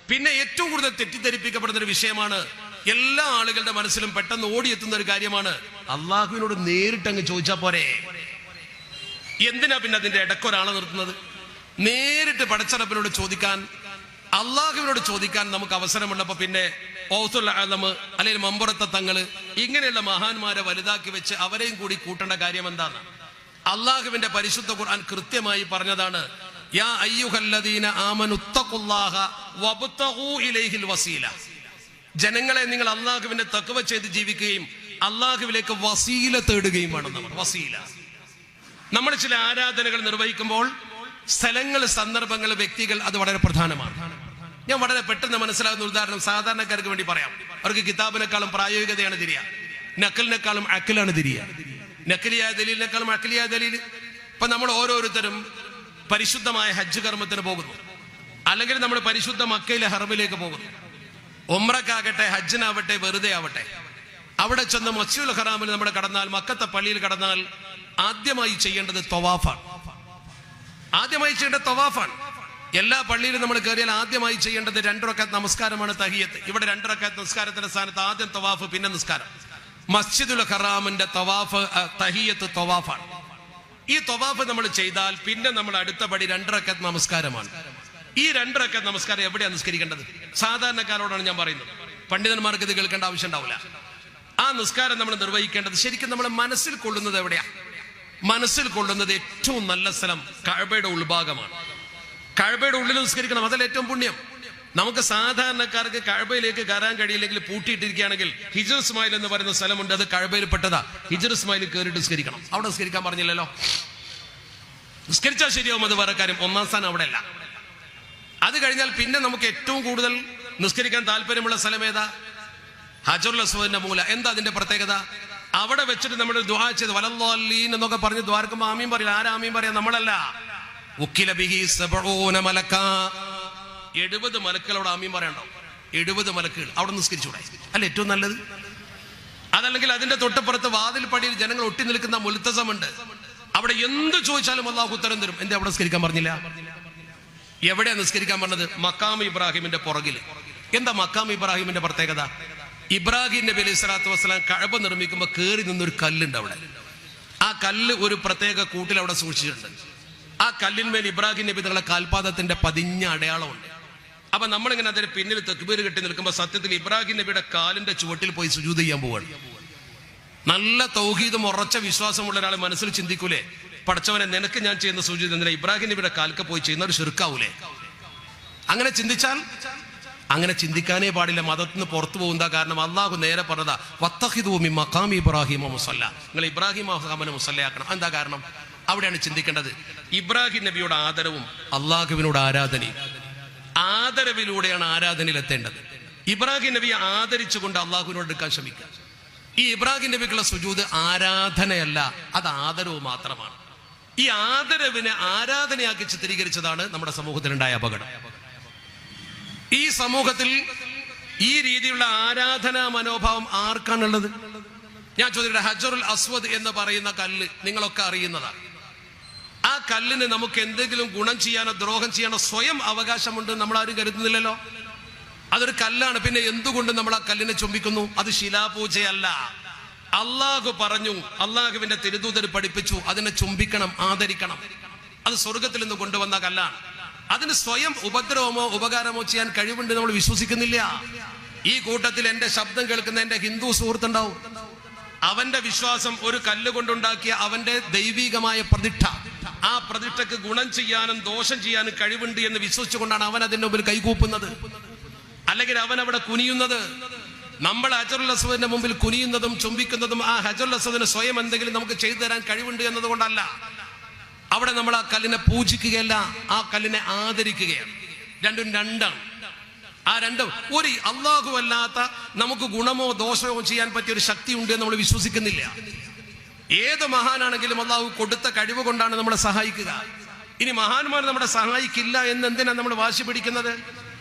പിന്നെ ഏറ്റവും കൂടുതൽ തെറ്റിദ്ധരിപ്പിക്കപ്പെടുന്ന ഒരു വിഷയമാണ്, എല്ലാ ആളുകളുടെ മനസ്സിലും പെട്ടെന്ന് ഓടിയെത്തുന്ന ഒരു കാര്യമാണ്, അള്ളാഹുവിനോട് നേരിട്ട് അങ്ങ് ചോദിച്ചാൽ പോരെ. എന്തിനാ പിന്നെ അതിന്റെ ഇടക്കൊരാളെ നിർത്തുന്നത്? നേരിട്ട് പടച്ചറപ്പിനോട് ചോദിക്കാൻ, അള്ളാഹുവിനോട് ചോദിക്കാൻ നമുക്ക് അവസരമുള്ളപ്പോ പിന്നെ ഔസുൽ ആലം അല്ലെങ്കിൽ മമ്പുറത്തെ തങ്ങള് ഇങ്ങനെയുള്ള മഹാന്മാരെ വലുതാക്കി വെച്ച് അവരെയും കൂടി കൂട്ടേണ്ട കാര്യം എന്താണ്? അള്ളാഹുവിന്റെ പരിശുദ്ധ ഖുർആൻ കൃത്യമായി പറഞ്ഞതാണ്, യാ അയ്യുഹല്ലദീന ആമനുത്തഖുല്ലാഹ വബ്തഗൂ ഇലൈഹിൽ വസീല. ജനങ്ങളെ, നിങ്ങൾ അള്ളാഹുവിന്റെ തഖ്വ ചെയ്ത് ജീവിക്കുകയും അള്ളാഹുവിലേക്ക് വസീല തേടുകയും വേണം. വസീല. നമ്മൾ ചില ആരാധനകൾ നിർവഹിക്കുമ്പോൾ സ്ഥലങ്ങൾ, സന്ദർഭങ്ങൾ, വ്യക്തികൾ, അത് വളരെ പ്രധാനമാണ്. ഞാൻ വളരെ പെട്ടെന്ന് മനസ്സിലാകുന്ന ഉദാഹരണം സാധാരണക്കാർക്ക് വേണ്ടി പറയാം. അവർക്ക് കിതാബിനേക്കാളും പ്രായോഗികതയാണ് തിരിയുക, നക്കലിനേക്കാളും അക്കലാണ് തിരിയുക. നക്കലിയായ ദലീലിനേക്കാളും അക്കലിയായ ദലീൽ. ഇപ്പൊ നമ്മൾ ഓരോരുത്തരും പരിശുദ്ധമായ ഹജ്ജ് കർമ്മത്തിന് പോകുന്നു, അല്ലെങ്കിൽ നമ്മൾ പരിശുദ്ധ മക്കയിലെ ഹറമിലേക്ക് പോകുന്നു. ഉംറക്കാകട്ടെ, ഹജ്ജിനാവട്ടെ, വെറുതെ ആവട്ടെ, അവിടെ ചെന്ന് മസ്ജിദുൽ ഹറാമിൽ നമ്മൾ കടന്നാൽ, മക്കത്തെ പള്ളിയിൽ കടന്നാൽ ആദ്യമായി ചെയ്യേണ്ടത് തവാഫാണ്. ആദ്യമായി ചെയ്യേണ്ടത് തവാഫാണ്. എല്ലാ പള്ളിയിലും നമ്മൾ കയറിയാൽ ആദ്യമായി ചെയ്യേണ്ടത് 2 റക്അത്ത് നമസ്കാരമാണ്, തഹിയ്യത്ത്. ഇവിടെ 2 റക്അത്ത് നിസ്കാരത്തിന്റെ സ്ഥാനത്ത് ആദ്യം തവാഫ്, പിന്നെ നിസ്കാരം. മസ്ജിദുൽ ഹറാമിന്റെ തവാഫ്, തഹിയ്യത്ത് തവാഫാണ്. ഈ തവാഫ് നമ്മൾ ചെയ്താൽ പിന്നെ നമ്മൾ അടുത്ത പടി 2 റക്അത്ത് നമസ്കാരമാണ്. ഈ 2 റക്അത്ത് നമസ്കാരം എവിടെയാണ് നിസ്കരിക്കേണ്ടത്? സാധാരണക്കാരോടാണ് ഞാൻ പറയുന്നത്, പണ്ഡിതന്മാർക്ക് ഇത് കേൾക്കേണ്ട ആവശ്യം ഉണ്ടാവില്ല. ആ നിസ്കാരം നമ്മൾ നിർവഹിക്കേണ്ടത് ശരിക്കും നമ്മൾ മനസ്സിൽ കൊള്ളുന്നത് എവിടെയാ? മനസ്സിൽ കൊള്ളുന്നത് ഏറ്റവും നല്ല സ്ഥലം കഅബയുടെ ഉൾഭാഗമാണ്. കഅബയുടെ ഉള്ളിൽ നിസ്കരിക്കണം, അതല്ല ഏറ്റവും പുണ്യം. നമുക്ക് സാധാരണക്കാർക്ക് കഅബയിലേക്ക് കയറാൻ കഴിയില്ലെങ്കിൽ, പൂട്ടിയിട്ടിരിക്കുകയാണെങ്കിൽ ഹിജ്ർ ഇസ്മായിൽ എന്ന് പറയുന്ന സ്ഥലമുണ്ട്, അത് കഅബയിൽ പെട്ടതാ. ഹിജ്ർ ഇസ്മായിൽ കയറിയിട്ട് നിസ്കരിക്കണം. അവിടെ നിസ്കരിക്കാൻ പറഞ്ഞില്ലല്ലോ. നിസ്കരിച്ചാൽ ശരിയാവും, അത് വേറെ കാര്യം. ഒന്നാം സ്ഥാനം അവിടെ അല്ല. അത് കഴിഞ്ഞാൽ പിന്നെ നമുക്ക് ഏറ്റവും കൂടുതൽ നിസ്കരിക്കാൻ താല്പര്യമുള്ള സ്ഥലം ഏതാ? ഹജറുൽ അസ്വദിന്റെ മൂല. എന്താ അതിന്റെ പ്രത്യേകത? അവിടെ വെച്ചിട്ട് നമ്മൾ ദുആ ചെയ്ത് വലല്ലാലീൻ എന്നൊക്കെ പറഞ്ഞ് ദ്വാരക്കുമ്പോൾ ആമീൻ പറയില്ല. ആരാ ആമീൻ പറയാ? നമ്മളല്ല. ഉക്കില ബിഹി 70 മലക്ക. 70 മലക്കുകളോട് ആമീൻ പറയണ്ടോ? 70 മലക്കുകൾ അവിടെ നിസ്കരിച്ചൂടെ? അല്ല ഏറ്റവും നല്ലത്. അതല്ലെങ്കിൽ അതിന്റെ തൊട്ടപ്പുറത്ത് വാതിൽ പടിയിൽ ജനങ്ങൾ ഒട്ടി നിൽക്കുന്ന മുൽത്തസമുണ്ട്, അവിടെ എന്ത് ചോദിച്ചാലും അല്ലാഹു ഉത്തരം തരും. എന്താ അവിടെ നിസ്കരിക്കാൻ പറഞ്ഞില്ല? എവിടെയാ നിസ്കരിക്കാൻ പറഞ്ഞത്? മക്കാം ഇബ്രാഹിമിന്റെ പുറകിൽ. എന്താ മക്കാം ഇബ്രാഹിമിന്റെ പ്രത്യേകത? ഇബ്രാഹിം നബി അലൈഹി സ്വലാത്തു വസ്സലാം കഅബ നിർമ്മിക്കുമ്പോൾ കയറി നിന്നൊരു കല്ലുണ്ട് അവിടെ. ആ കല്ല് ഒരു പ്രത്യേക കൂട്ടിൽ അവിടെ സൂക്ഷിച്ചിട്ടുണ്ട്. ആ കല്ലിന്മേൽ ഇബ്രാഹിം നബി തങ്ങളുടെ കാൽപാദത്തിന്റെ പതിഞ്ഞ അടയാളമുണ്ട്. അപ്പൊ നമ്മളിങ്ങനെ അതിന് പിന്നിൽ തക്ബീർ കെട്ടി നിൽക്കുമ്പോൾ സത്യത്തിൽ ഇബ്രാഹിം നബിയുടെ കാലിന്റെ ചുവട്ടിൽ പോയി സുജൂദ് ചെയ്യാൻ പോവാണ്. നല്ല തൗഹീദും ഉറച്ച വിശ്വാസമുള്ള ഒരാൾ മനസ്സിൽ ചിന്തിക്കൂലേ, പടച്ചവനെ നിനക്ക് ഞാൻ ചെയ്യുന്ന സുജൂദ് എന്തിനാ ഇബ്രാഹിം നബിയുടെ കാൽക്ക് പോയി ചെയ്യുന്ന ഒരു ശിർക്കാവൂലേ? അങ്ങനെ ചിന്തിച്ചാൽ, അങ്ങനെ ചിന്തിക്കാനേ പാടില്ല. മതത്തിൽ നിന്ന് പുറത്തു പോകുന്ന കാരണം അള്ളാഹു നേരെ പറഞ്ഞതാ, വത്തഖിദൂ മിൻ മഖാമി ഇബ്രാഹിമ മുസല്ല. നിങ്ങൾ ഇബ്രാഹിം മഖാമിനെ മുസല്ലയാക്കണം. എന്താ കാരണം? അവിടെയാണ് ചിന്തിക്കേണ്ടത്. ഇബ്രാഹിം നബിയോട് ആദരവും അള്ളാഹുവിനോട് ആരാധനയും. ആദരവിലൂടെയാണ് ആരാധനയിൽ എത്തേണ്ടത്. ഇബ്രാഹിം നബിയെ ആദരിച്ചുകൊണ്ട് അള്ളാഹുവിനോട് എടുക്കാൻ ശ്രമിക്കുക. ഈ ഇബ്രാഹിം നബിക്കുള്ള സുജൂദ് ആരാധനയല്ല, അത് ആദരവ് മാത്രമാണ്. ഈ ആദരവിനെ ആരാധനയാക്കി ചിത്രീകരിച്ചതാണ് നമ്മുടെ സമൂഹത്തിലുണ്ടായ അപകടം. ഈ സമൂഹത്തിൽ ഈ രീതിയിലുള്ള ആരാധനാ മനോഭാവം ആർക്കാണുള്ളത്? ഞാൻ ചോദിക്കട്ടെ, ഹജറുൽ അസ്വദ് എന്ന് പറയുന്ന കല്ല് നിങ്ങളൊക്കെ അറിയുന്നതാണ്. ആ കല്ലിന് നമുക്ക് എന്തെങ്കിലും ഗുണം ചെയ്യാനോ ദ്രോഹം ചെയ്യാനോ സ്വയം അവകാശമുണ്ട് നമ്മൾ ആരും കരുതുന്നില്ലല്ലോ. അതൊരു കല്ലാണ്. പിന്നെ എന്തുകൊണ്ട് നമ്മൾ ആ കല്ലിനെ ചുംബിക്കുന്നു? അത് ശിലാപൂജയല്ല. അള്ളാഹു പറഞ്ഞു, അള്ളാഹുവിന്റെ തിരുദൂതർ പഠിപ്പിച്ചു, അതിനെ ചുംബിക്കണം, ആദരിക്കണം. അത് സ്വർഗത്തിൽ നിന്ന് കൊണ്ടുവന്ന കല്ലാണ്. അതിന് സ്വയം ഉപദ്രവമോ ഉപകാരമോ ചെയ്യാൻ കഴിവുണ്ട് നമ്മൾ വിശ്വസിക്കുന്നില്ല. ഈ കൂട്ടത്തിൽ എന്റെ ശബ്ദം കേൾക്കുന്ന എന്റെ ഹിന്ദു സുഹൃത്തുണ്ടാവും. അവന്റെ വിശ്വാസം ഒരു കല്ല് കൊണ്ടുണ്ടാക്കിയ അവന്റെ ദൈവികമായ പ്രതിഷ്ഠ, ആ പ്രതിഷ്ഠക്ക് ഗുണം ചെയ്യാനും ദോഷം ചെയ്യാനും കഴിവുണ്ട് എന്ന് വിശ്വസിച്ചുകൊണ്ടാണ് അവൻ അതിന്റെ മുമ്പിൽ കൈകൂപ്പുന്നത്, അല്ലെങ്കിൽ അവൻ അവിടെ കുനിയുന്നത്. നമ്മൾ ഹജറുൽ അസ്വദിന്റെ മുമ്പിൽ കുനിയുന്നതും ചുംബിക്കുന്നതും ആ ഹജറുൽ അസ്വദിന് സ്വയം എന്തെങ്കിലും നമുക്ക് ചെയ്തു തരാൻ കഴിവുണ്ട് എന്നതുകൊണ്ടല്ല. അവിടെ നമ്മൾ ആ കല്ലിനെ പൂജിക്കുകയല്ല, ആ കല്ലിനെ ആദരിക്കുകയാണ്. രണ്ടും രണ്ടാണ്. ആ രണ്ടും ഒരു അള്ളാഹു അല്ലാത്ത നമുക്ക് ഗുണമോ ദോഷമോ ചെയ്യാൻ പറ്റിയ ഒരു ശക്തി ഉണ്ട് എന്ന് നമ്മൾ വിശ്വസിക്കുന്നില്ല. ഏത് മഹാനാണെങ്കിലും അള്ളാഹു കൊടുത്ത കഴിവ് കൊണ്ടാണ് നമ്മളെ സഹായിക്കുക. ഇനി മഹാന്മാർ നമ്മളെ സഹായിക്കില്ല എന്ന് എന്തിനാണ് നമ്മൾ വാശി പിടിക്കുന്നത്?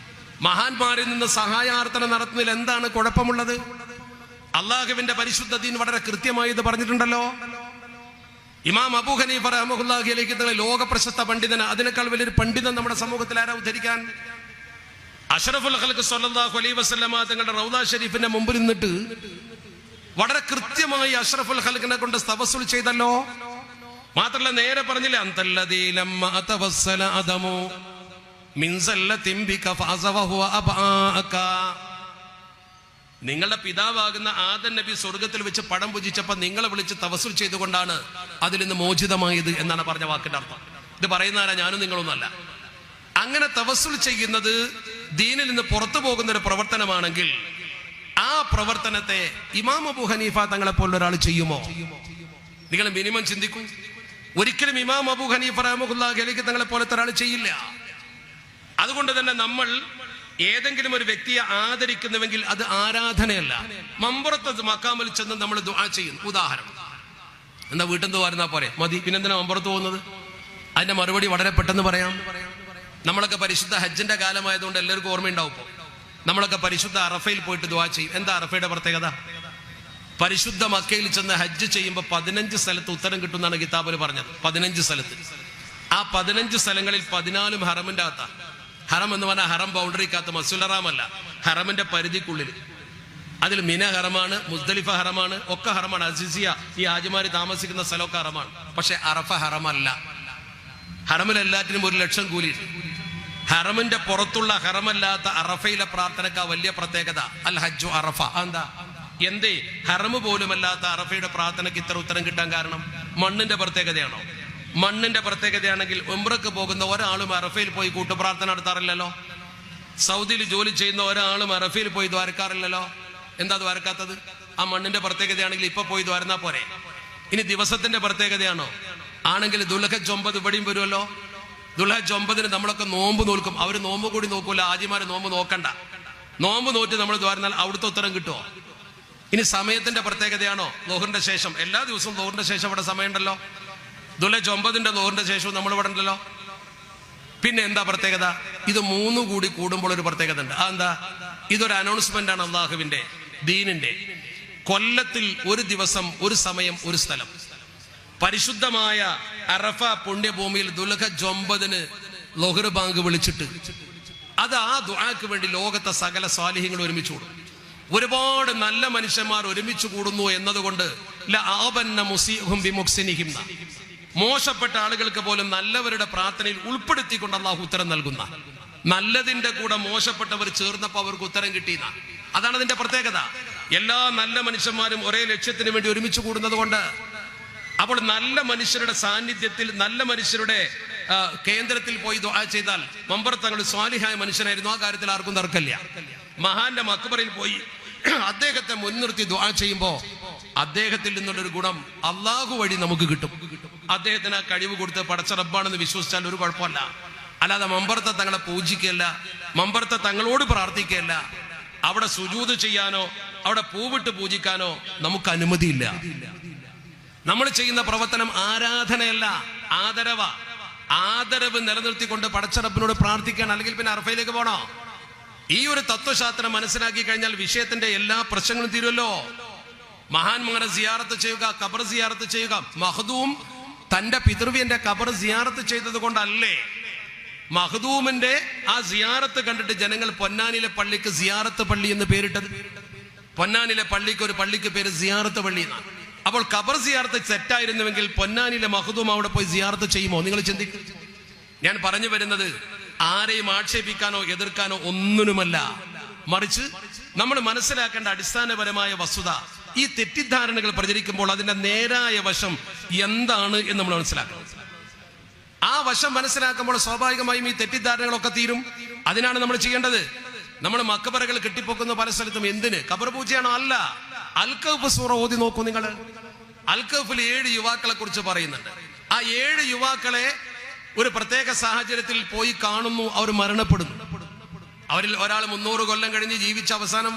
മഹാന്മാരിൽ നിന്ന് സഹായാർത്ഥന നടത്തുന്നതിൽ എന്താണ് കുഴപ്പമുള്ളത്? അള്ളാഹുവിന്റെ പരിശുദ്ധ ദീൻ വളരെ കൃത്യമായി ഇത് പറഞ്ഞിട്ടുണ്ടല്ലോ. ഇമാം അബൂ ഹനീഫ റഹ്മത്തുള്ളാഹി അലൈഹി ലോക പ്രശസ്ത പണ്ഡിതന്, അതിനേക്കാൾ വലിയൊരു പണ്ഡിതൻ നമ്മുടെ സമൂഹത്തിൽ ആരാ ഉദ്ധരിക്കാൻ? അഷ്റഫുൽ ഖൽഖ് സ്വല്ലല്ലാഹു അലൈഹി വസല്ലമ തങ്ങളുടെ റൗദ ഷരീഫിന്റെ മുമ്പിൽ നിന്നിട്ട് വളരെ കൃത്യമായി അഷ്റഫുൽ ഖൽഖിനെ കൊണ്ട് തവസ്സുൽ ചെയ്തല്ലോ. മാത്രമല്ല നേരെ പറഞ്ഞില്ലേ, അന്തല്ലദീ ലമ്മ തവസ്സല അദമു മിൻ സല്ലത്തിൻ ബിക ഫഅസവഹു അബാക. നിങ്ങളുടെ പിതാവാകുന്ന ആദം നബി സ്വർഗത്തിൽ വെച്ച് പഴം പൂജിച്ചപ്പോൾ നിങ്ങളെ വിളിച്ച് തവസ്സുൽ ചെയ്തുകൊണ്ടാണ് അതിൽ നിന്ന് മോചിതമായത് എന്നാണ് പറഞ്ഞ വാക്കിന്റെ അർത്ഥം. ഇത് പറയുന്ന ആരാ? ഞാനും നിങ്ങളൊന്നുമല്ല. അങ്ങനെ തവസ്സുൽ ചെയ്യുന്നത് ദീനിൽ നിന്ന് പുറത്തു പോകുന്ന ഒരു പ്രവർത്തനമാണെങ്കിൽ ആ പ്രവർത്തനത്തെ ഇമാം അബൂ ഹനീഫ തങ്ങളെ പോലുള്ള ഒരാൾ ചെയ്യുമോ? നിങ്ങൾ മിനിമം ചിന്തിക്കൂ. ഒരിക്കലും ഇമാം അബൂ ഹനീഫ റഹ്മത്തുള്ളാഹി അലൈഹി തങ്ങളെ പോലത്തെ ഒരാൾ ചെയ്യില്ല. അതുകൊണ്ട് തന്നെ നമ്മൾ ഏതെങ്കിലും ഒരു വ്യക്തിയെ ആദരിക്കുന്നുവെങ്കിൽ അത് ആരാധനയല്ല, മമ്പുറത്ത് മക്കാമിൽ ചെന്ന് നമ്മൾ ദുആ ചെയ്യുന്നു. ഉദാഹരണം, എന്താ വീട്ടിൽ നിന്ന് വരുന്നാ പോരെ, മതി, പിന്നെന്തിനാ മമ്പുറത്ത് പോകുന്നത്? അതിന്റെ മറുപടി വളരെ പെട്ടെന്ന് പറയാം. നമ്മളൊക്കെ പരിശുദ്ധ ഹജ്ജിന്റെ കാലമായതുകൊണ്ട് എല്ലാവർക്കും ഓർമ്മയുണ്ടാവും. ഇപ്പോൾ നമ്മളൊക്കെ പരിശുദ്ധ അറഫയിൽ പോയിട്ട് ദുആ ചെയ്യും. എന്താ അറഫയുടെ പ്രത്യേകത? പരിശുദ്ധ മക്കയിൽ ചെന്ന് ഹജ്ജ് ചെയ്യുമ്പോൾ 15 സ്ഥലത്ത് ഉത്തരം കിട്ടുമെന്നാണ് കിതാബിൽ പറഞ്ഞത്. 15 സ്ഥലത്ത്. ആ 15 സ്ഥലങ്ങളിൽ 14 ഹറമിന്റെ അകത്താണ്. ഹറം എന്ന് പറഞ്ഞാൽ ഹറം ബൗണ്ടറിക്കകത്ത്, മസ്ജിദുൽ ഹറാമല്ല, ഹറമിന്റെ പരിധിക്കുള്ളിൽ. അതിൽ മിന ഹറമാണ്, മുസ്ദലിഫ ഹറമാണ്, ഒക്കെ ഹറമാണ്. അസീസിയ, ഈ ഹാജിമാര് താമസിക്കുന്ന സ്ഥലമൊക്കെ ഹറമാണ്. പക്ഷെ അറഫ ഹറമല്ല. ഹറമിൽ എല്ലാറ്റിനും 1,00,000 കൂലി. ഹറമിന്റെ പുറത്തുള്ള ഹറമല്ലാത്ത അറഫയിലെ പ്രാർത്ഥനക്ക് വലിയ പ്രത്യേകത. അൽ ഹജ്ജു അറഫ. എന്താ? എന്തേ ഹറമ് പോലുമല്ലാത്ത അറഫയുടെ പ്രാർത്ഥനയ്ക്ക് ഇത്ര ഉത്തരം കിട്ടാൻ കാരണം? മണ്ണിന്റെ പ്രത്യേകതയാണോ? മണ്ണിന്റെ പ്രത്യേകതയാണെങ്കിൽ ഉംറക്ക് പോകുന്ന ഒരാളും അറഫയിൽ പോയി കൂട്ടുപ്രാർത്ഥന നടത്താറില്ലല്ലോ. സൗദിയിൽ ജോലി ചെയ്യുന്ന ഒരാളും അറഫയിൽ പോയി ദ്വാരക്കാറില്ലല്ലോ. എന്താ ദ്വാരക്കാത്തത്? ആ മണ്ണിന്റെ പ്രത്യേകതയാണെങ്കിൽ ഇപ്പൊ പോയി ദ്വാരന്നാ പോരെ. ഇനി ദിവസത്തിന്റെ പ്രത്യേകതയാണോ? ആണെങ്കിൽ ദുൽഹജ്ജ് 9 ഇവിടെയും വരുമല്ലോ. ദുൽഹജ്ജ് 9 നമ്മളൊക്കെ നോമ്പ് നോൽക്കും. അവര് നോമ്പ് കൂടി നോക്കൂല. ആജിമാര് നോമ്പ് നോക്കണ്ട. നോമ്പ് നോറ്റ് നമ്മൾ ദ്വാരന്നാൽ അവിടുത്തെ ഉത്തരം കിട്ടുമോ? ഇനി സമയത്തിന്റെ പ്രത്യേകതയാണോ? ലോഹറിന്റെ ശേഷം. എല്ലാ ദിവസവും ലോഹറിന്റെ ശേഷം ഇവിടെ സമയമുണ്ടല്ലോ. ദുൽഹജ്ജ് 9 ലോഹറിന്റെ ശേഷവും നമ്മൾ ഇവിടെ ഉണ്ടല്ലോ. പിന്നെ എന്താ പ്രത്യേകത? ഇത് 3 കൂടി കൂടുമ്പോൾ ഒരു പ്രത്യേകത ഉണ്ട്. അതെന്താ? ഇതൊരു അനൗൺസ്മെന്റ് ആണ് അള്ളാഹുവിന്റെ ദീനിന്റെ. കൊല്ലത്തിൽ ഒരു ദിവസം, ഒരു സമയം, ഒരു സ്ഥലം. പരിശുദ്ധമായ അറഫ പുണ്യഭൂമിയിൽ ദുൽഹജ്ജ് 9 ലോഹർ ബാങ്ക് വിളിച്ചിട്ട് അത് ആ ദുആക്ക് വേണ്ടി ലോകത്തെ സകല സ്വാലിഹ്യങ്ങൾ ഒരുമിച്ച് കൂടും. ഒരുപാട് നല്ല മനുഷ്യന്മാർ ഒരുമിച്ച് കൂടുന്നു എന്നതുകൊണ്ട് മോശപ്പെട്ട ആളുകൾക്ക് പോലും നല്ലവരുടെ പ്രാർത്ഥനയിൽ ഉൾപ്പെടുത്തിക്കൊണ്ട് അള്ളാഹു ഉത്തരം നൽകുന്ന, നല്ലതിന്റെ കൂടെ മോശപ്പെട്ടവർ ചേർന്നപ്പോൾ അവർക്ക് ഉത്തരം കിട്ടിയെന്ന. അതാണ് അതിന്റെ പ്രത്യേകത. എല്ലാ നല്ല മനുഷ്യന്മാരും ഒരേ ലക്ഷ്യത്തിന് വേണ്ടി ഒരുമിച്ച് കൂടുന്നത് കൊണ്ട്. അപ്പോൾ നല്ല മനുഷ്യരുടെ സാന്നിധ്യത്തിൽ, നല്ല മനുഷ്യരുടെ കേന്ദ്രത്തിൽ പോയി ദുആ ചെയ്താൽ, മമ്പർ തങ്ങൾ സ്വാലിഹായ മനുഷ്യനായിരുന്നു, ആ കാര്യത്തിൽ ആർക്കും തർക്കമില്ല. മഹാന്റെ മക്ബറയിൽ പോയി അദ്ദേഹത്തെ മുൻനിർത്തി ദുആ ചെയ്യുമ്പോ അദ്ദേഹത്തിൽ നിന്നുള്ളൊരു ഗുണം അള്ളാഹു വഴി നമുക്ക് കിട്ടും. അദ്ദേഹത്തിന് ആ കഴിവ് കൊടുത്ത് പടച്ച റബ്ബാണെന്ന് വിശ്വസിച്ചാൽ ഒരു കുഴപ്പമില്ല. അല്ലാതെ മമ്പർത്തെ തങ്ങളെ പൂജിക്കല്ല, മമ്പർത്തെ തങ്ങളോട് പ്രാർത്ഥിക്കല്ല. അവിടെ സുജൂദ് ചെയ്യാനോ അവിടെ പൂവിട്ട് പൂജിക്കാനോ നമുക്ക് അനുമതിയില്ല. നമ്മൾ ചെയ്യുന്ന പ്രവർത്തനം ആരാധനയല്ല, ആദരവ. ആദരവ് നിലനിർത്തിക്കൊണ്ട് പടച്ച റബ്ബിനോട് പ്രാർത്ഥിക്കാൻ. അല്ലെങ്കിൽ പിന്നെ അറഫയിലേക്ക് പോണോ? ഈ ഒരു തത്വശാസ്ത്രം മനസ്സിലാക്കി കഴിഞ്ഞാൽ വിഷയത്തിന്റെ എല്ലാ പ്രശ്നങ്ങളും തീരുമല്ലോ. മഹാന്മാരെ സിയാറത്ത് ചെയ്യുക, ഖബർ സിയാറത്ത് ചെയ്യുക. മഖ്ദൂം തന്റെ പിതൃവ്യന്റെ ഖബർ സിയാറത്ത് ചെയ്തത് കൊണ്ടല്ലേ മഖ്ദൂമിന്റെ ആ സിയാറത്ത് കണ്ടിട്ട് ജനങ്ങൾ പൊന്നാനിലെ പള്ളിക്ക് സിയാറത്ത് പള്ളി എന്ന് പേരിട്ടത്. പൊന്നാനിലെ പള്ളിക്ക് ഒരു പള്ളിക്ക് പേര് സിയാറത്ത് പള്ളി എന്നാണ്. അപ്പോൾ ഖബർ സിയാറത്ത് തെറ്റായിരുന്നുവെങ്കിൽ പൊന്നാനിലെ മഖ്ദൂം അവിടെ പോയി സിയാറത്ത് ചെയ്യുമോ? നിങ്ങൾ ചിന്തിക്കും. ഞാൻ പറഞ്ഞു വരുന്നത് ആരെയും ആക്ഷേപിക്കാനോ എതിർക്കാനോ ഒന്നിനുമല്ല. മറിച്ച് നമ്മൾ മനസ്സിലാക്കേണ്ട അടിസ്ഥാനപരമായ വസ്തുത, ഈ തെറ്റിദ്ധാരണകൾ പ്രചരിക്കുമ്പോൾ അതിന്റെ നേരായ വശം എന്താണ് എന്ന് നമ്മൾ മനസ്സിലാക്കണം. ആ വശം മനസ്സിലാക്കുമ്പോൾ സ്വാഭാവികമായും ഈ തെറ്റിദ്ധാരണകളൊക്കെ തീരും. അതിനാണ് നമ്മൾ ചെയ്യേണ്ടത്. നമ്മൾ മക്ബറകൾ കെട്ടിപ്പൊക്കുന്ന പല സ്ഥലത്തും എന്തിന്? ഖബർ പൂജയാണോ? അല്ല. അൽ കഹ്ഫ് സൂറ ഓതി നോക്കൂ നിങ്ങൾ. അൽ കഹ്ഫിൽ 7 യുവാക്കളെ കുറിച്ച് പറയുന്നുണ്ട്. ആ 7 യുവാക്കളെ ഒരു പ്രത്യേക സാഹചര്യത്തിൽ പോയി കാണുന്നു, അവർ മരണപ്പെടുന്നു. അവരിൽ ഒരാൾ 300 കൊല്ലം കഴിഞ്ഞ് ജീവിച്ച അവസാനം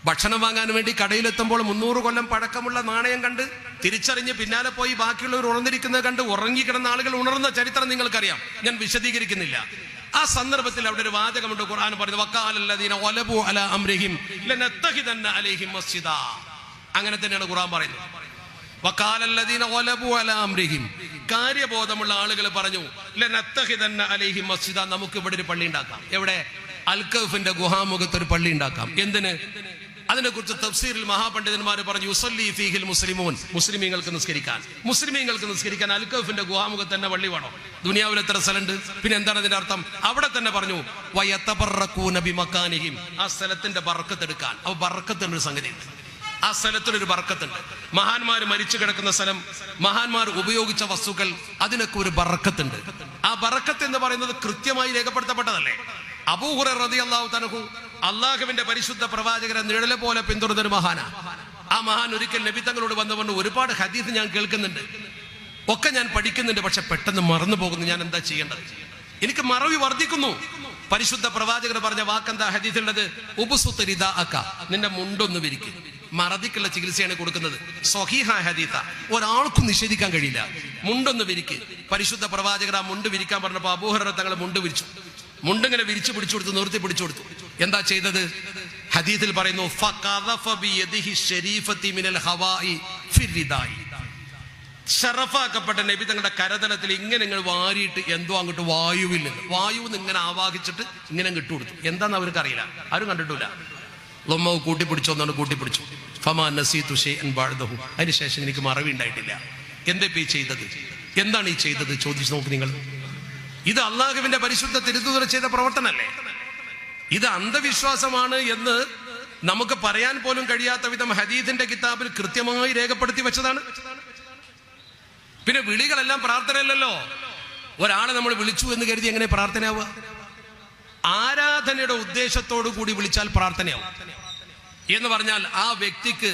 ഭക്ഷണം വാങ്ങാൻ വേണ്ടി കടയിലെത്തുമ്പോൾ 300 കൊല്ലം പഴക്കമുള്ള നാണയം കണ്ട് തിരിച്ചറിഞ്ഞ് പിന്നാലെ പോയി ബാക്കിയുള്ളവർ ഉണർന്നിരിക്കുന്നത് കണ്ട് ഉറങ്ങിക്കിടന്ന ആളുകൾ ഉണർന്ന ചരിത്രം നിങ്ങൾക്കറിയാം. ഞാൻ വിശദീകരിക്കുന്നില്ല. ആ സന്ദർഭത്തിൽ അവിടെ ഒരു വാചകമുണ്ട്. ഖുർആൻ പറയുന്നത് വഖാലല്ലദീന വലബു അലാ അംരിഹിം ലനത്തഖിദന്ന അലൈഹിം മസ്ജിദാ. അങ്ങനെ തന്നെയാണ് ഖുർആൻ പറയുന്നത്. വഖാലല്ലദീന വലബു അലാ അംരിഹിം, കാര്യബോധമുള്ള ആളുകൾ പറഞ്ഞു ലനത്തഖിദന്ന അലൈഹിം മസ്ജിദാ, നമുക്ക് ഇവിടെ ഒരു പള്ളി ഉണ്ടാക്കാം. എവിടെ? അൽക്കഫിന്റെ ഗുഹാമുഖത്ത് ഒരു പള്ളി ഉണ്ടാക്കാം. എന്തിന്? അതിനെക്കുറിച്ച് തഫ്സീറിൽ മഹാപണ്ഡിതന്മാർ പറഞ്ഞു, യുസല്ലി ഫീഹിൽ മുസ്ലിമൂൻ, മുസ്ലിമീങ്ങൾക്ക് നിസ്കരിക്കാൻ അൽക്കഫിന്റെ ഗുഹാമുഖത്ത് തന്നെ പള്ളി വേണോ? ദുനിയാവിൽ എത്ര സ്ഥലമുണ്ട്? പിന്നെ എന്താണ് അതിന്റെ അർത്ഥം? അവിടെ തന്നെ പറഞ്ഞു വയതബറകൂന ബിമകാനിഹിം, ആ സ്ഥലത്തിന്റെ ബർക്കത്ത് എടുക്കാൻ. അപ്പൊ ബർക്കത്തിന്റെ ഒരു സംഗതി ഉണ്ട്, ആ സ്ഥലത്തിനൊരു ബർക്കത്തുണ്ട്. മഹാന്മാർ മരിച്ചു കിടക്കുന്ന സ്ഥലം, മഹാന്മാർ ഉപയോഗിച്ച വസ്തുക്കൾ, അതിനൊക്കെ ഒരു ബർക്കത്തുണ്ട്. ആ ബർക്കത്ത് എന്ന് പറയുന്നത് കൃത്യമായി രേഖപ്പെടുത്തപ്പെട്ടതല്ലേ. അബൂ ഹുറൈറ റളിയല്ലാഹു തആല അള്ളാഹുവിന്റെ പരിശുദ്ധ പ്രവാചകരെ നിഴലെ പോലെ പിന്തുടർന്നൊരു മഹാനാ. ആ മഹാൻ ഒരിക്കൽ നബി തങ്ങളോട് വന്നുകൊണ്ട് ഒരുപാട് ഹദീസ് ഞാൻ കേൾക്കുന്നുണ്ട്, ഒക്കെ ഞാൻ പഠിക്കുന്നുണ്ട്, പക്ഷെ പെട്ടെന്ന് മറന്നു പോകുന്നു. ഞാൻ എന്താ ചെയ്യേണ്ടത്? എനിക്ക് മറവി വർദ്ധിക്കുന്നു. പരിശുദ്ധ പ്രവാചകർ പറഞ്ഞ വാക്കെന്താ ഹദീസിലുള്ളത്? ഉബ്സുത്ത് റിദാഅക, നിന്റെ മുണ്ടൊന്ന് വിരിക്കും. മറതിക്കുള്ള ചികിത്സയാണ് കൊടുക്കുന്നത്. സ്വഹീഹായ ഹദീസ, ഒരാൾക്കും നിഷേധിക്കാൻ കഴിയില്ല. മുണ്ടൊന്ന് വിരിക്ക്. പരിശുദ്ധ പ്രവാചകർ ആ മുണ്ട് വിരിക്കാൻ പറഞ്ഞപ്പോൾ അബൂ ഹുറൈറ തങ്ങൾ മുണ്ട് വിരിച്ചു. മുണ്ടിങ്ങനെ വിരിച്ചു പിടിച്ചു കൊടുത്തു, നിർത്തി പിടിച്ചു കൊടുത്തു. എന്താ ചെയ്തത്? ഹദീസിൽ പറയുന്നു ഫഖദഫ ബിയദിഹി ശരീഫതി മിനൽ ഹവാഇ ഫിർരിദായി, ഷറഫാക്കപ്പെട്ട നബി തങ്ങളുടെ കരതലത്തിൽ ഇങ്ങനെ ഇങ്ങനെ വാരിയിട്ട് എന്തോ അങ്ങോട്ട് വായുവിൽ നിന്ന് വായുവിൽ ഇങ്ങനെ ആവാഹിച്ചിട്ട് ഇങ്ങനെ കിട്ടുകൊടുത്തു. എന്താന്ന് അവർക്ക് അറിയില്ല, ആരും കണ്ടിട്ടില്ല. ലൊമ്മവ് കൂട്ടിപ്പിടിച്ചോന്നാണ് കൂട്ടിപ്പിടിച്ചു. ഫമാ നസീതു ഷൈഅൻ ബഅദഹു, അതിനുശേഷം എനിക്ക് മറവി ഉണ്ടായിട്ടില്ല. എന്താ ഈ ചെയ്തത്? എന്താണ് ഈ ചെയ്തത്? ചോദിച്ചു നോക്ക് നിങ്ങൾ. ഇത് അള്ളാഹുവിന്റെ പരിശുദ്ധ തിരുത്തൂതർ ചെയ്ത പ്രവർത്തനല്ലേ? ഇത് അന്ധവിശ്വാസമാണ് എന്ന് നമുക്ക് പറയാൻ പോലും കഴിയാത്ത വിധം ഹദീസിന്റെ കിതാബിൽ കൃത്യമായി രേഖപ്പെടുത്തി വെച്ചതാണ്. പിന്നെ വിളികളെല്ലാം പ്രാർത്ഥനയല്ലല്ലോ. ഒരാളെ നമ്മൾ വിളിച്ചു എന്ന് കരുതി എങ്ങനെ പ്രാർത്ഥനയാവുക? ആരാധനയുടെ ഉദ്ദേശത്തോടു കൂടി വിളിച്ചാൽ പ്രാർത്ഥനയാവും. എന്ന് പറഞ്ഞാൽ ആ വ്യക്തിക്ക്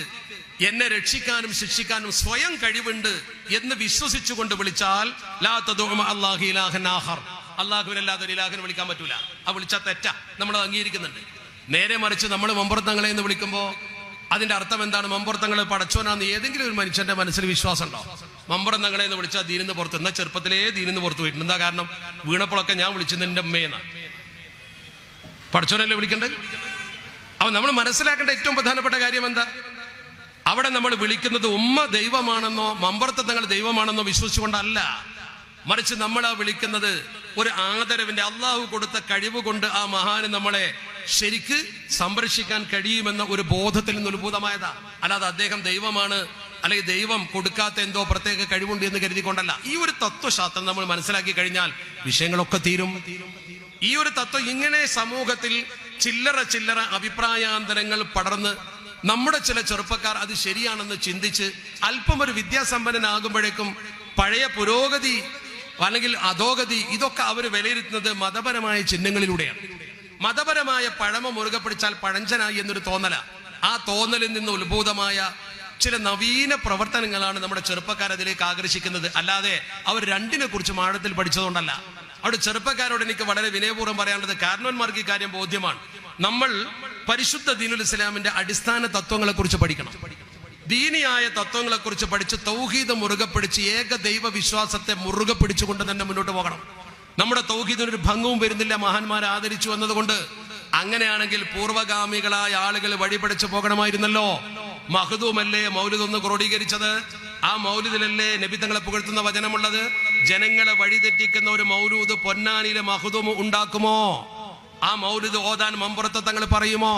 എന്നെ രക്ഷിക്കാനും ശിക്ഷിക്കാനും സ്വയം കഴിവുണ്ട് എന്ന് വിശ്വസിച്ചുകൊണ്ട് വിളിച്ചാൽ ലാ തദഉ മഅല്ലാഹി ഇലാഹൻ ആഖർ, അല്ലാഹുവിനല്ലാതെ ഒരു ഇലാഹിനെ വിളിക്കാൻ പറ്റൂല. ആ വിളിച്ചാൽ തെറ്റാ, നമ്മൾ അംഗീകരിക്കുന്നുണ്ട്. നേരെ മറിച്ച് നമ്മൾ മമ്പുറത്തങ്ങളെ എന്ന് വിളിക്കുമ്പോൾ അതിന്റെ അർത്ഥം എന്താണ്? മമ്പുറത്തങ്ങളെ പടച്ചോനാന്ന് ഏതെങ്കിലും ഒരു മനുഷ്യന്റെ മനസ്സിൽ വിശ്വാസം ഉണ്ടോ? മമ്പുറത്തങ്ങളെ എന്ന് വിളിച്ചാൽ ദീനിന്ന് പുറത്ത്, എന്നാൽ ചെറുപ്പത്തിലേ ദീനിന്ന് പുറത്ത് പോയിട്ടുണ്ട്. എന്താ കാരണം? വീണപ്പോഴൊക്കെ ഞാൻ വിളിച്ചത് എൻ്റെ അമ്മയെന്നാ. പടച്ചോനല്ലേ വിളിക്കണ്ടേ? അപ്പൊ നമ്മൾ മനസ്സിലാക്കേണ്ട ഏറ്റവും പ്രധാനപ്പെട്ട കാര്യം എന്താ? അവിടെ നമ്മൾ വിളിക്കുന്നത് ഉമ്മ ദൈവമാണെന്നോ മമ്പുറത്തങ്ങൾ ദൈവമാണെന്നോ വിശ്വസിച്ചുകൊണ്ടല്ല, മറിച്ച് നമ്മളാ വിളിക്കുന്നത് ഒരു ആദരവിന്റെ, അള്ളാഹു കൊടുത്ത കഴിവ് കൊണ്ട് ആ മഹാന് നമ്മളെ ശരിക്ക് സംരക്ഷിക്കാൻ കഴിയുമെന്ന ഒരു ബോധത്തിൽ നിന്ന് ഉത്ഭൂതമായതാ. അല്ലാതെ അദ്ദേഹം ദൈവമാണ് അല്ലെങ്കിൽ ദൈവം കൊടുക്കാത്ത എന്തോ പ്രത്യേക കഴിവുണ്ട് എന്ന് കരുതിക്കൊണ്ടല്ല. ഈ ഒരു തത്വശാസ്ത്രം നമ്മൾ മനസ്സിലാക്കി കഴിഞ്ഞാൽ വിഷയങ്ങളൊക്കെ തീരും. ഈ ഒരു തത്വം ഇങ്ങനെ സമൂഹത്തിൽ ചില്ലറ അഭിപ്രായാന്തരങ്ങൾ പടർന്ന് നമ്മുടെ ചില ചെറുപ്പക്കാർ അത് ശരിയാണെന്ന് ചിന്തിച്ച് അല്പം ഒരു വിദ്യാസമ്പന്നനാകുമ്പോഴേക്കും പഴയ പുരോഗതി അല്ലെങ്കിൽ അധോഗതി ഇതൊക്കെ അവർ വിലയിരുത്തുന്നത് മതപരമായ ചിഹ്നങ്ങളിലൂടെയാണ്. മതപരമായ പഴമ മുറുകെ പിടിച്ചാൽ പഴഞ്ചനായി എന്നൊരു തോന്നല. ആ തോന്നലിൽ നിന്ന് ഉത്ഭൂതമായ ചില നവീന പ്രവർത്തനങ്ങളാണ് നമ്മുടെ ചെറുപ്പക്കാർ അതിലേക്ക് ആകർഷിക്കുന്നത്. അല്ലാതെ അവർ രണ്ടിനെ കുറിച്ച് ആഴത്തിൽ പഠിച്ചതുകൊണ്ടല്ല. അവിടെ ചെറുപ്പക്കാരോട് എനിക്ക് വളരെ വിനയപൂർവ്വം പറയാനുള്ളത്, കാരണവന്മാർക്ക് ഈ കാര്യം ബോധ്യമാണ്. നമ്മൾ പരിശുദ്ധ ദീനുൽ ഇസ്ലാമിന്റെ അടിസ്ഥാന തത്വങ്ങളെ കുറിച്ച് പഠിക്കണം. ദീനിയായ തത്വങ്ങളെ കുറിച്ച് പഠിച്ച് തൗഹീദ് മുറുകെ പിടിച്ച് ഏക ദൈവ വിശ്വാസത്തെ മുറുകെ പിടിച്ചുകൊണ്ട് തന്നെ മുന്നോട്ട് പോകണം. നമ്മുടെ തൗഹീദിനൊരു ഭംഗവും വരുന്നില്ല മഹാന്മാരെ ആദരിച്ചു എന്നതുകൊണ്ട്. അങ്ങനെയാണെങ്കിൽ പൂർവ്വഗാമികളായ ആളുകൾ വഴിപടിച്ചു പോകണമായിരുന്നല്ലോ. മഹ്ദൂമല്ലേ മൗലിദ് ഒന്ന് ക്രോഡീകരിച്ചത്? ആ മൗലിദിലല്ലേ നബി തങ്ങളെ പുകഴ്ത്തുന്ന വചനമുള്ളത്? ജനങ്ങളെ വഴിതെറ്റിക്കുന്ന ഒരു മൗലൂദ് പൊന്നാനിയിലെ മഹ്ദൂം ഉണ്ടാക്കുമോ? ആ മൗലിദ് ഓതാൻ മമ്പുറത്തെ തങ്ങൾ പറയുമോ?